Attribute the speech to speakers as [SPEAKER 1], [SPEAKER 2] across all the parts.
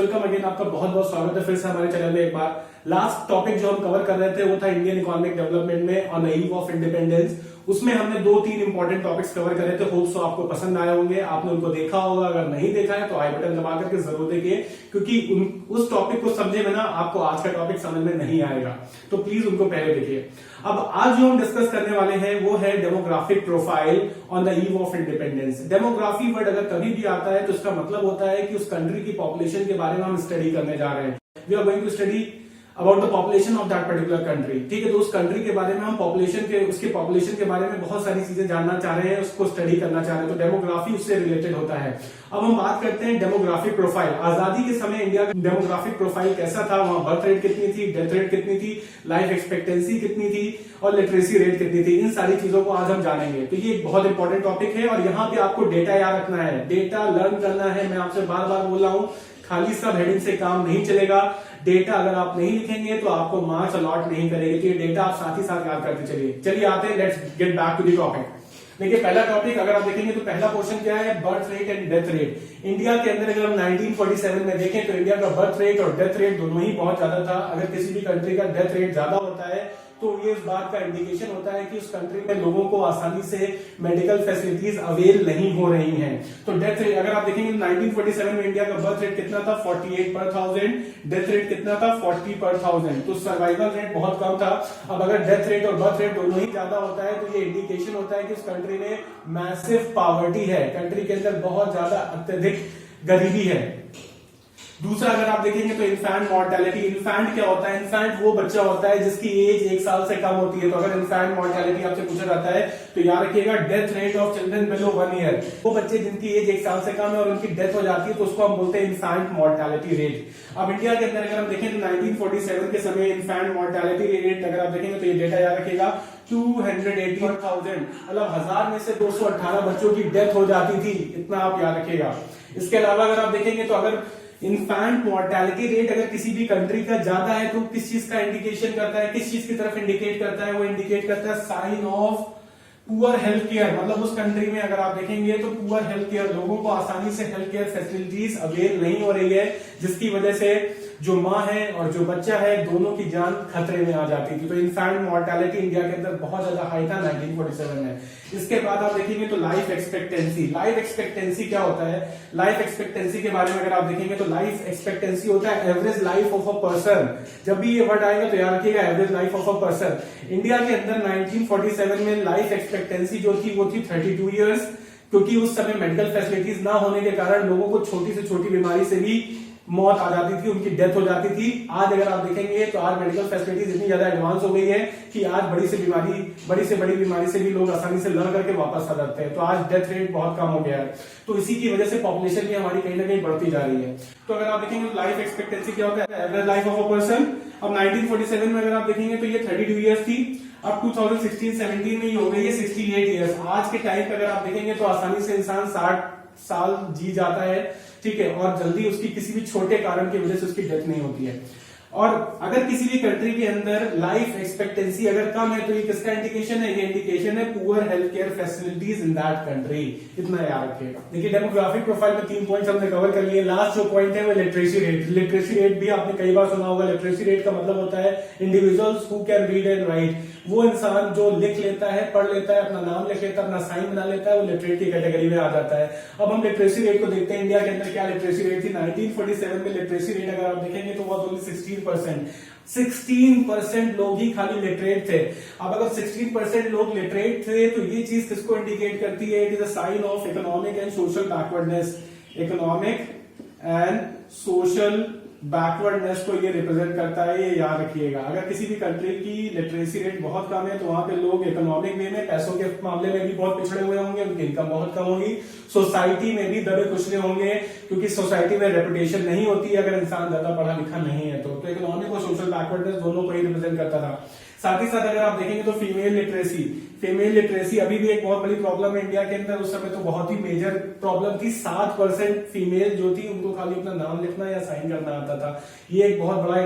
[SPEAKER 1] Welcome again. आपका बहुत बहुत स्वागत है फिर से हमारे चैनल में एक बार। लास्ट टॉपिक जो हम कवर कर रहे थे वो था इंडियन इकोनॉमिक डेवलपमेंट में on the eve of independence. उसमें हमने 2-3 इंपॉर्टेंट टॉपिक्स कवर करे थे। होप सो आपको पसंद आए होंगे, आपने उनको देखा होगा। अगर नहीं देखा है तो आई बटन दबा करके जरूर देखिए, क्योंकि उस टॉपिक को समझे बिना आपको आज का टॉपिक समझ में नहीं आएगा, तो प्लीज उनको पहले देखिए। अब आज जो हम डिस्कस करने वाले हैं वो है demographic profile on the eve of independence. Demography word अगर कभी भी आता है तो इसका मतलब होता है कि उस कंट्री की पॉपुलेशन के बारे में हम स्टडी करने जा रहे हैं। We are going to study about the population of that particular country. ठीक है, तो उस कंट्री के बारे में हम उसके पॉपुलेशन के बारे में बहुत सारी चीजें जानना चाह रहे हैं, उसको स्टडी करना चाह रहे हैं, तो डेमोग्राफी उससे रिलेटेड होता है। अब हम बात करते हैं डेमोग्राफिक प्रोफाइल। आजादी के समय इंडिया का डेमोग्राफिक प्रोफाइल कैसा था, वहां बर्थ रेट कितनी थी, डेथ रेट कितनी थी, लाइफ एक्सपेक्टेंसी कितनी थी और लिटरेसी रेट कितनी थी, इन सारी चीजों को आज हम जानेंगे। तो ये एक बहुत इंपॉर्टेंट टॉपिक है और यहाँ पे आपको डेटा याद रखना है, डेटा लर्न करना है। मैं आपसे बार बार बोल रहा हूं, खाली सब हेडिंग से काम नहीं चलेगा। डेटा अगर आप नहीं लिखेंगे तो आपको मार्क्स अलॉट नहीं करेंगे, तो ये डेटा आप साथ ही साथ याद करते चलिए आते हैं, let's get back to the topic. देखिए पहला टॉपिक अगर आप देखेंगे तो पहला क्वेश्चन क्या है, birth rate and death rate. India के अंदर अगर हम 1947 में देखें तो इंडिया का बर्थ रेट और डेथ रेट दोनों ही बहुत ज्यादा था। अगर किसी भी कंट्री का डेथ रेट ज्यादा होता है तो ये इस बात का इंडिकेशन होता है कि उस कंट्री में लोगों को आसानी से मेडिकल फैसिलिटीज अवेल नहीं हो रही हैं। तो डेथ रेट अगर आप देखेंगे 1947 में इंडिया का बर्थ रेट कितना था, 48 पर 1000। डेथ रेट कितना था, 40 पर 1000। तो सर्वाइवल रेट बहुत कम था। अब अगर डेथ रेट और बर्थ रेट दोनों ही ज्यादा होता है तो ये इंडिकेशन होता है कि उस कंट्री में मैसिव पॉवर्टी है, कंट्री के अंदर बहुत ज्यादा अत्यधिक गरीबी है। दूसरा अगर आप देखेंगे तो इन्फैंट मॉर्टेलिटी। इन्फैंट क्या होता है, इन्फैंट वो बच्चा होता है जिसकी एज 1 साल से कम होती है। तो अगर इन्फैंट मॉर्टेलिटी आपसे पूछा जाता है तो याद रखिएगा death rate of children below 1 year. वो बच्चे जिनकी एज 1 साल से कम है और उनकी डेथ हो जाती है तो उसको हम बोलते हैं इन्फैंट मॉर्टेलिटी रेट। अब इंडिया के अंदर अगर हम देखें तो 1947 के समय इन्फैंट मॉर्टेलिटी रेट अगर आप देखेंगे तो ये डेटा याद रखिएगा 218,000, मतलब 1000 में से 218 बच्चों की डेथ हो जाती थी, इतना आप याद रखिएगा। इसके अलावा अगर आप देखेंगे तो अगर इन्फैंट मोर्टेलिटी रेट अगर किसी भी कंट्री का ज्यादा है तो किस चीज का इंडिकेशन करता है, किस चीज की तरफ इंडिकेट करता है, वो इंडिकेट करता है sign of poor health care. मतलब उस कंट्री में अगर आप देखेंगे तो पुअर हेल्थ केयर, लोगों को आसानी से हेल्थ केयर फैसिलिटीज अवेल नहीं हो रही है, जिसकी वजह से जो माँ है और जो बच्चा है दोनों की जान खतरे में आ जाती थी। तो इन्फैंट मॉर्टेलिटी इंडिया के अंदर बहुत ज्यादा हाई था 1947 में। इसके बाद आप देखेंगे तो लाइफ एक्सपेक्टेंसी। लाइफ एक्सपेक्टेंसी क्या होता है, लाइफ एक्सपेक्टेंसी के बारे में अगर आप देखेंगे तो लाइफ एक्सपेक्टेंसी होता है average life of a person. जब भी ये वर्ड आएगा तो याद रखिएगा average life of a person. India के अंदर 1947 में लाइफ एक्सपेक्टेंसी जो थी वो थी 32 ईयर्स, क्योंकि उस समय मेडिकल फैसिलिटीज ना होने के कारण लोगों को छोटी से छोटी बीमारी से भी मौत आ जाती थी, उनकी डेथ हो जाती थी। आज अगर आप देखेंगे तो आज मेडिकल फैसिलिटीज इतनी ज्यादा एडवांस हो गई है कि आज बड़ी से बड़ी बीमारी से भी लोग आसानी से लड़ करके वापस आ जाते हैं। तो आज डेथ रेट बहुत कम हो गया है, तो इसी की वजह से पॉपुलेशन भी हमारी कहीं ना कहीं बढ़ती जा रही है। तो अगर आप देखेंगे तो लाइफ एक्सपेक्टेंसी क्या होता है, average life of a person. अब 1947 में अगर आप देखेंगे तो ये 32 ईयर्स थी, अब 2016-17 में ये हो गई है 68 ईयर्स। आज के टाइम पे अगर आप देखेंगे तो आसानी से इंसान 60 साल जी जाता है, ठीक है, और जल्दी उसकी किसी भी छोटे कारण की वजह से उसकी डेथ नहीं होती है। और अगर किसी भी कंट्री के अंदर लाइफ एक्सपेक्टेंसी अगर कम है तो ये किसका इंडिकेशन है, ये इंडिकेशन है poor health care facilities in that country, इतना याद रखिएगा। देखिए डेमोग्राफिक प्रोफाइल में 3 पॉइंट्स हमने कवर कर लिए। लास्ट जो पॉइंट है वो लिटरेसी रेट। लिटरेसी रेट भी आपने कई बार सुना होगा। लिटरेसी रेट का मतलब होता है individuals who can read and right. वो इंसान जो लिख लेता है, पढ़ लेता है, अपना नाम लिख लेता है, अपना साइन बना लेता है, वो लिटरेट की कैटेगरी में आ जाता है। अब हम लिटरेसी रेट को देखते हैं, इंडिया के अंदर क्या लिटरेसी रेट थी। 1947 में लिटरेसी रेट अगर आप देखेंगे तो वो 16% लोग ही खाली लिटरेट थे। अब अगर 16% लोग लिटरेट थे तो ये चीज किसको इंडिकेट करती है, it is a sign of economic and social backwardness. Economic and social backwardness को ये रिप्रेजेंट करता है, ये याद रखिएगा। अगर किसी भी कंट्री की लिटरेसी रेट बहुत कम है तो वहां पे लोग इकोनॉमिक वे में, पैसों के मामले में भी बहुत पिछड़े हुए होंगे, उनकी इनकम बहुत कम होगी, सोसाइटी में भी दबे कुचले होंगे, क्योंकि सोसाइटी में रेपुटेशन नहीं होती अगर इंसान ज्यादा पढ़ा लिखा नहीं है। तो इकोनॉमिक और सोशल बैकवर्डनेस दोनों को ही रिप्रेजेंट करता था। साथ ही साथ अगर आप देखेंगे तो फीमेल लिटरेसी अभी भी एक बहुत बड़ी प्रॉब्लम है इंडिया के अंदर। उस समय तो बहुत ही मेजर प्रॉब्लम थी। 7% फीमेल जो थी उनको खाली अपना नाम लिखना या साइन करना आता था। ये एक बहुत बड़ा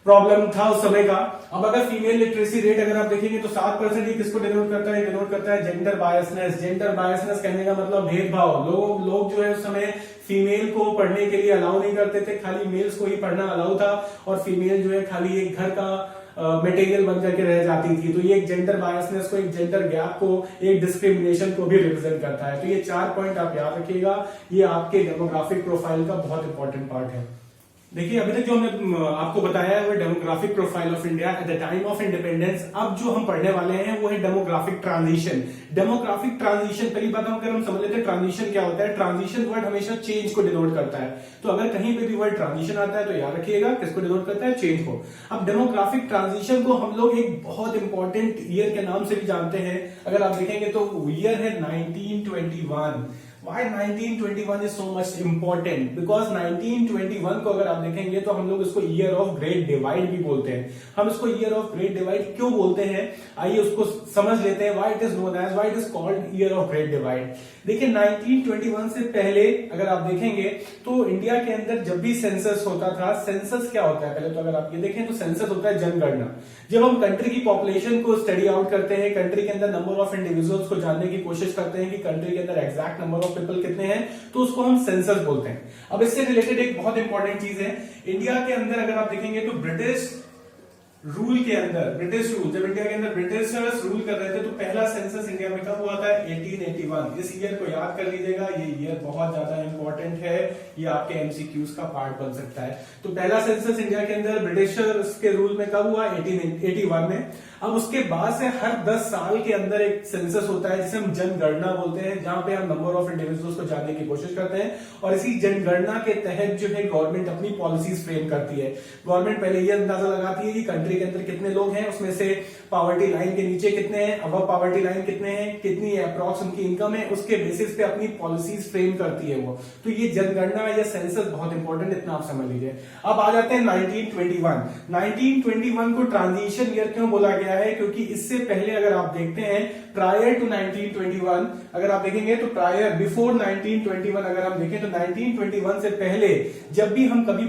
[SPEAKER 1] प्रॉब्लम था उस समय का। अब अगर फीमेल लिटरेसी रेट अगर आप देखेंगे तो 7% ये किसको डिनोट करता है, डिनोट करता है जेंडर बायसनेस। जेंडर बायसनेस कहने का मतलब भेदभाव। लोग जो है उस समय फीमेल को पढ़ने के लिए अलाउ नहीं करते थे, खाली मेल्स को ही पढ़ना अलाउ था और फीमेल जो है खाली एक घर का मटेरियल बन करके रह जाती थी। तो ये एक जेंडर बायसनेस को, एक जेंडर गैप को, एक डिस्क्रिमिनेशन को भी रिप्रेजेंट करता है। तो ये 4 पॉइंट आप याद रखिएगा, ये आपके डेमोग्राफिक प्रोफाइल का बहुत इंपॉर्टेंट पार्ट है। देखिए अभी तक जो हमने आपको बताया है वो demographic profile of India at the time of independence. अब जो हम पढ़ने वाले हैं वो है डेमोग्राफिक ट्रांजिशन। डेमोग्राफिक ट्रांजिशन, पहली बात अगर हम समझ लेते हैं ट्रांजिशन क्या होता है। ट्रांजिशन वर्ड हमेशा चेंज को डिनोट करता है, तो अगर कहीं पे भी वर्ड ट्रांजिशन आता है तो याद रखिएगा किसको डिनोट करता है, चेंज को। अब डेमोग्राफिक ट्रांजिशन को हम लोग एक बहुत इंपॉर्टेंट ईयर के नाम से भी जानते हैं। अगर आप देखेंगे तो ईयर है 1921। Why 1921 is so much important? Because 1921 को अगर आप देखेंगे तो हम लोग इसको ईयर ऑफ ग्रेट डिवाइड भी बोलते हैं। हम इसको ईयर ऑफ ग्रेट डिवाइड क्यों बोलते हैं, आइए उसको समझ लेते हैं। Why it is known as, why it is called year of great divide. देखिए 1921 से पहले अगर आप देखेंगे तो इंडिया के अंदर जब भी सेंसस होता था, सेंसस क्या होता है पहले तो अगर आप ये देखें तो सेंसस होता है जनगणना। जब हम कंट्री की पॉपुलेशन को स्टडी आउट करते हैं, कंट्री के अंदर नंबर ऑफ इंडिविजुअल्स को जानने की कोशिश करते हैं कि कंट्री के अंदर एग्जैक्ट नंबर ऑफ पीपल कितने हैं, तो उसको हम सेंसस बोलते हैं। अब इससे रिलेटेड एक बहुत इंपॉर्टेंट चीज है, इंडिया के अंदर अगर आप देखेंगे तो ब्रिटिश रूल के अंदर, ब्रिटिश रूल, जब इंडिया के अंदर ब्रिटिशर्स रूल कर रहे थे तो पहला सेंसस इंडिया में कब हुआ था, 1881। इस ईयर को याद कर लीजिएगा, ये ईयर बहुत ज्यादा इंपॉर्टेंट है, ये आपके एमसीक्यूज का पार्ट बन सकता है। तो पहला सेंसस इंडिया के अंदर ब्रिटिशर्स के रूल में कब हुआ, 1881 में। अब उसके बाद से हर 10 साल के अंदर एक सेंसस होता है जिसे हम जनगणना बोलते हैं, जहां पे हम नंबर ऑफ इंडिविजुअल्स को जानने की कोशिश करते हैं और इसी जनगणना के तहत जो है गवर्नमेंट अपनी पॉलिसीज फ्रेम करती है। गवर्नमेंट पहले ये अंदाजा लगाती है कि कंट्री के अंदर कितने लोग हैं, उसमें से पॉवर्टी लाइन के नीचे कितने हैं, अबव पॉवर्टी लाइन कितने हैं, कितनी अप्रॉक्स उनकी इनकम है, उसके बेसिस पे अपनी पॉलिसीज फ्रेम करती है वो। तो ये जनगणना या सेंसस बहुत इंपॉर्टेंट, इतना आप समझ लीजिए। अब आ जाते हैं 1921। 1921 को ट्रांजिशन ईयर क्यों बोला गया है, क्योंकि इससे पहले अगर आप देखते हैं प्रायर टू 1921, अगर आप देखेंगे तो प्रायर बिफोर 1921 अगर हम देखें तो 1921 से पहले जब भी हम कभी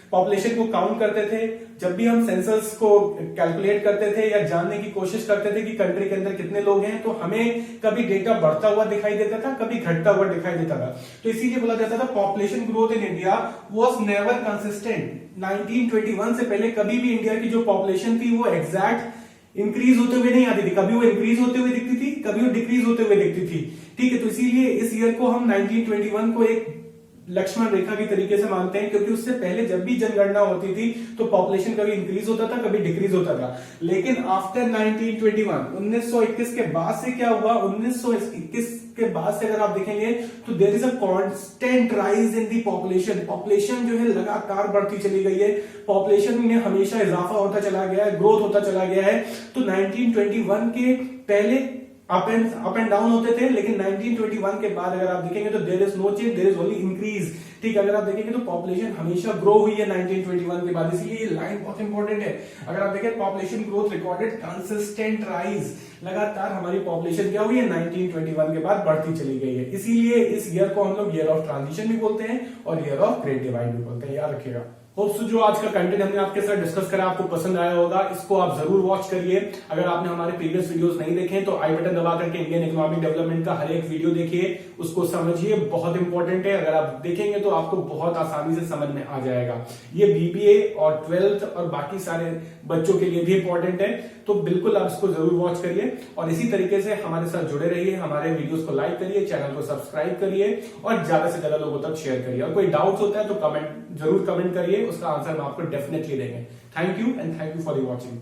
[SPEAKER 1] पॉपुलेशन को काउंट करते थे, जब भी हम सेंसस को कैलकुलेट करते थे या जानने की कोशिश करते थे कि कंट्री के अंदर कितने लोग हैं, तो हमें कभी डेटा बढ़ता हुआ दिखाई देता था, कभी घटता हुआ दिखाई देता था। तो इसीलिए बोला जाता था population growth in India was never consistent. 1921 से पहले कभी भी इंडिया की जो पॉपुलेशन थी वो एग्जैक्ट इंक्रीज होते हुए नहीं आती थी, कभी वो इंक्रीज होते हुए दिखती थी, कभी वो डिक्रीज होते हुए दिखती थी। ठीक है, तो इसीलिए इस ईयर को हम 1921 को एक लक्ष्मण रेखा की तरीके से मानते हैं, क्योंकि उससे पहले जब भी जनगणना होती थी तो पॉपुलेशन कभी इंक्रीज होता था, कभी डिक्रीज होता था। लेकिन आफ्टर 1921 1921 के बाद से क्या हुआ, 1921 के बाद से अगर आप देखेंगे तो there is a constant rise in the population. Population जो है लगातार बढ़ती चली गई है, पॉपुलेशन में हमेशा इजाफा होता चला गया है, ग्रोथ होता चला गया है। तो 1921 के पहले अप एंड डाउन होते थे, लेकिन 1921 के बाद अगर आप देखेंगे तो there is no change, there is only increase. ठीक, अगर आप देखेंगे तो पॉपुलेशन हमेशा ग्रो हुई है 1921 के बाद, इसलिए ये लाइन बहुत इंपॉर्टेंट है। अगर आप देखें population growth recorded consistent rise, लगातार हमारी पॉपुलेशन क्या हुई है 1921 के बाद बढ़ती चली गई है। इसीलिए इस ईयर को हम लोग ईयर ऑफ ट्रांजिशन भी बोलते हैं और ईयर ऑफ ग्रेट डिवाइड भी बोलते हैं, याद रखिएगा। होप्स जो आज का कंटेंट हमने आपके साथ डिस्कस करा आपको पसंद आया होगा, इसको आप जरूर वॉच करिए। अगर आपने हमारे प्रीवियस वीडियोस नहीं देखे तो आई बटन दबा करके इंडियन इकोनॉमिक डेवलपमेंट का हर एक वीडियो देखिए, उसको समझिए, बहुत इंपॉर्टेंट है। अगर आप देखेंगे तो आपको बहुत आसानी से समझ में आ जाएगा। ये बीबीए और 12th और बाकी सारे बच्चों के लिए भी इंपॉर्टेंट है, तो बिल्कुल आप इसको जरूर वॉच करिए और इसी तरीके से हमारे साथ जुड़े रहिए। हमारे वीडियोस को लाइक करिए, चैनल को सब्सक्राइब करिए और ज्यादा से ज्यादा लोगों तक शेयर करिए। और कोई डाउट्स होता है तो जरूर कमेंट करिए, उसका आंसर हम आपको डेफिनेटली देंगे। Thank you and thank you for watching.